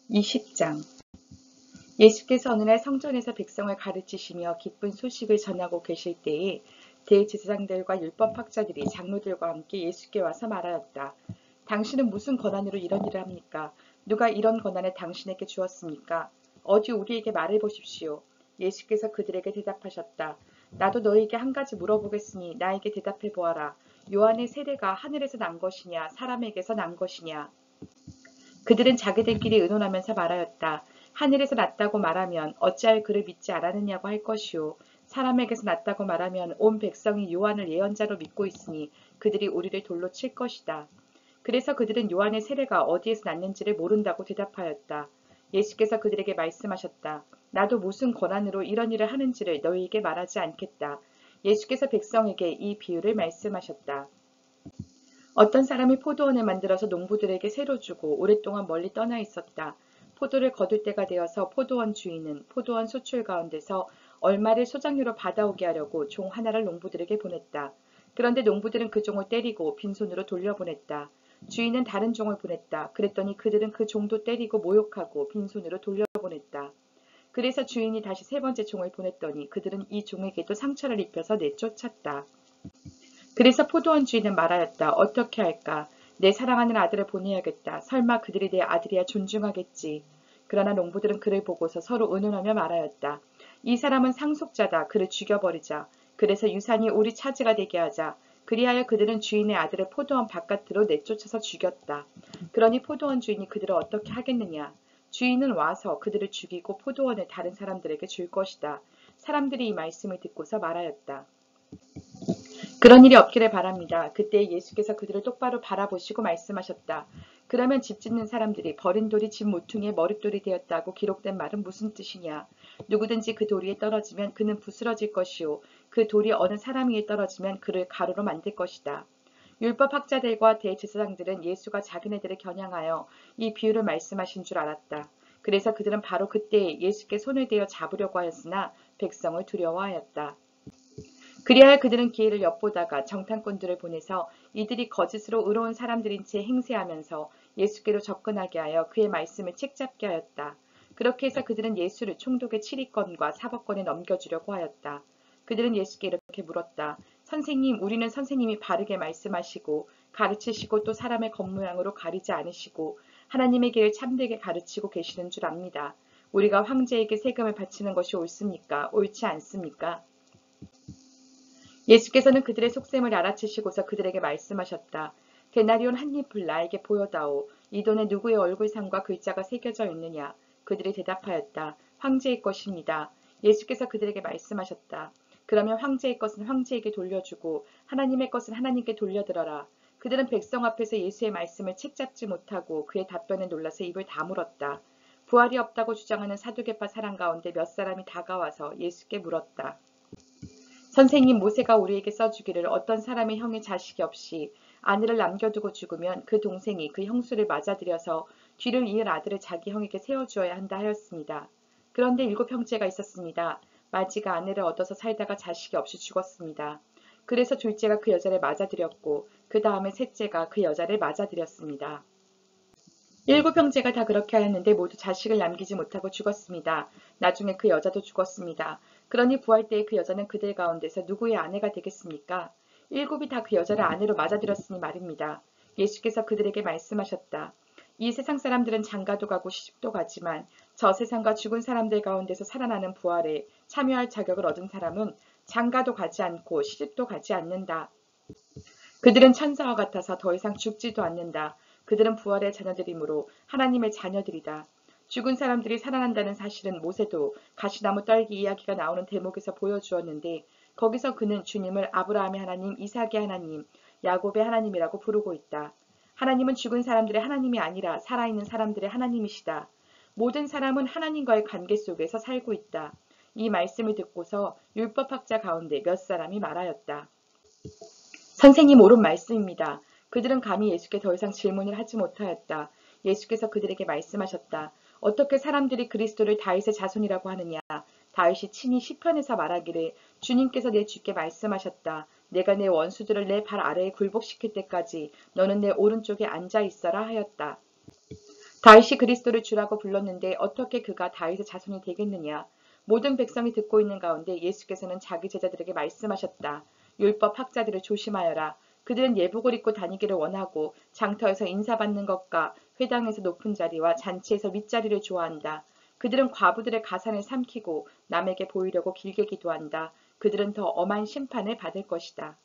20장. 예수께서 어느 날 성전에서 백성을 가르치시며 기쁜 소식을 전하고 계실 때에 대제사장들과 율법학자들이 장로들과 함께 예수께 와서 말하였다. 당신은 무슨 권한으로 이런 일을 합니까? 누가 이런 권한을 당신에게 주었습니까? 어디 우리에게 말해 보십시오. 예수께서 그들에게 대답하셨다. 나도 너희에게 한 가지 물어보겠으니 나에게 대답해 보아라. 요한의 세례가 하늘에서 난 것이냐 사람에게서 난 것이냐? 그들은 자기들끼리 의논하면서 말하였다. 하늘에서 났다고 말하면 어찌하여 그를 믿지 않았느냐고 할 것이요. 사람에게서 났다고 말하면 온 백성이 요한을 예언자로 믿고 있으니 그들이 우리를 돌로 칠 것이다. 그래서 그들은 요한의 세례가 어디에서 났는지를 모른다고 대답하였다. 예수께서 그들에게 말씀하셨다. 나도 무슨 권한으로 이런 일을 하는지를 너희에게 말하지 않겠다. 예수께서 백성에게 이 비유를 말씀하셨다. 어떤 사람이 포도원을 만들어서 농부들에게 새로 주고 오랫동안 멀리 떠나 있었다. 포도를 거둘 때가 되어서 포도원 주인은 포도원 소출 가운데서 얼마를 소장료로 받아오게 하려고 종 하나를 농부들에게 보냈다. 그런데 농부들은 그 종을 때리고 빈손으로 돌려보냈다. 주인은 다른 종을 보냈다. 그랬더니 그들은 그 종도 때리고 모욕하고 빈손으로 돌려보냈다. 그래서 주인이 다시 세 번째 종을 보냈더니 그들은 이 종에게도 상처를 입혀서 내쫓았다. 그래서 포도원 주인은 말하였다. 어떻게 할까? 내 사랑하는 아들을 보내야겠다. 설마 그들이 내 아들이야 존중하겠지. 그러나 농부들은 그를 보고서 서로 의논하며 말하였다. 이 사람은 상속자다. 그를 죽여버리자. 그래서 유산이 우리 차지가 되게 하자. 그리하여 그들은 주인의 아들을 포도원 바깥으로 내쫓아서 죽였다. 그러니 포도원 주인이 그들을 어떻게 하겠느냐? 주인은 와서 그들을 죽이고 포도원을 다른 사람들에게 줄 것이다. 사람들이 이 말씀을 듣고서 말하였다. 그런 일이 없기를 바랍니다. 그때 예수께서 그들을 똑바로 바라보시고 말씀하셨다. 그러면 집 짓는 사람들이 버린 돌이 집 모퉁이의 머릿돌이 되었다고 기록된 말은 무슨 뜻이냐? 누구든지 그 돌 위에 떨어지면 그는 부스러질 것이요. 그 돌이 어느 사람 위에 떨어지면 그를 가루로 만들 것이다. 율법학자들과 대제사장들은 예수가 자기네들을 겨냥하여 이 비유를 말씀하신 줄 알았다. 그래서 그들은 바로 그때 예수께 손을 대어 잡으려고 하였으나 백성을 두려워하였다. 그리하여 그들은 기회를 엿보다가 정탐꾼들을 보내서 이들이 거짓으로 의로운 사람들인 채 행세하면서 예수께로 접근하게 하여 그의 말씀을 책잡게 하였다. 그렇게 해서 그들은 예수를 총독의 치리권과 사법권에 넘겨주려고 하였다. 그들은 예수께 이렇게 물었다. 선생님, 우리는 선생님이 바르게 말씀하시고 가르치시고 또 사람의 겉모양으로 가리지 않으시고 하나님의 길을 참되게 가르치고 계시는 줄 압니다. 우리가 황제에게 세금을 바치는 것이 옳습니까? 옳지 않습니까? 예수께서는 그들의 속셈을 알아채시고서 그들에게 말씀하셨다. 데나리온 한 잎을 나에게 보여다오. 이 돈에 누구의 얼굴상과 글자가 새겨져 있느냐? 그들이 대답하였다. 황제의 것입니다. 예수께서 그들에게 말씀하셨다. 그러면 황제의 것은 황제에게 돌려주고 하나님의 것은 하나님께 돌려들어라. 그들은 백성 앞에서 예수의 말씀을 책잡지 못하고 그의 답변에 놀라서 입을 다물었다. 부활이 없다고 주장하는 사두개파 사람 가운데 몇 사람이 다가와서 예수께 물었다. 선생님, 모세가 우리에게 써주기를 어떤 사람의 형의 자식이 없이 아내를 남겨두고 죽으면 그 동생이 그 형수를 맞아들여서 뒤를 이을 아들을 자기 형에게 세워주어야 한다 하였습니다. 그런데 7형제가 있었습니다. 마지가 아내를 얻어서 살다가 자식이 없이 죽었습니다. 그래서 둘째가 그 여자를 맞아들였고 그 다음에 셋째가 그 여자를 맞아들였습니다. 7형제가 다 그렇게 하였는데 모두 자식을 남기지 못하고 죽었습니다. 나중에 그 여자도 죽었습니다. 그러니 부활 때에 그 여자는 그들 가운데서 누구의 아내가 되겠습니까? 7이 다 그 여자를 아내로 맞아들였으니 말입니다. 예수께서 그들에게 말씀하셨다. 이 세상 사람들은 장가도 가고 시집도 가지만 저 세상과 죽은 사람들 가운데서 살아나는 부활에 참여할 자격을 얻은 사람은 장가도 가지 않고 시집도 가지 않는다. 그들은 천사와 같아서 더 이상 죽지도 않는다. 그들은 부활의 자녀들이므로 하나님의 자녀들이다. 죽은 사람들이 살아난다는 사실은 모세도 가시나무 떨기 이야기가 나오는 대목에서 보여주었는데 거기서 그는 주님을 아브라함의 하나님, 이삭의 하나님, 야곱의 하나님이라고 부르고 있다. 하나님은 죽은 사람들의 하나님이 아니라 살아있는 사람들의 하나님이시다. 모든 사람은 하나님과의 관계 속에서 살고 있다. 이 말씀을 듣고서 율법학자 가운데 몇 사람이 말하였다. 선생님 옳은 말씀입니다. 그들은 감히 예수께 더 이상 질문을 하지 못하였다. 예수께서 그들에게 말씀하셨다. 어떻게 사람들이 그리스도를 다윗의 자손이라고 하느냐? 다윗이 친히 시편에서 말하기를 주님께서 내 주께 말씀하셨다. 내가 내 원수들을 내 발 아래에 굴복시킬 때까지 너는 내 오른쪽에 앉아 있어라 하였다. 다윗이 그리스도를 주라고 불렀는데 어떻게 그가 다윗의 자손이 되겠느냐? 모든 백성이 듣고 있는 가운데 예수께서는 자기 제자들에게 말씀하셨다. 율법 학자들을 조심하여라. 그들은 예복을 입고 다니기를 원하고 장터에서 인사받는 것과 회당에서 높은 자리와 잔치에서 윗자리를 좋아한다. 그들은 과부들의 가산을 삼키고 남에게 보이려고 길게 기도한다. 그들은 더 엄한 심판을 받을 것이다.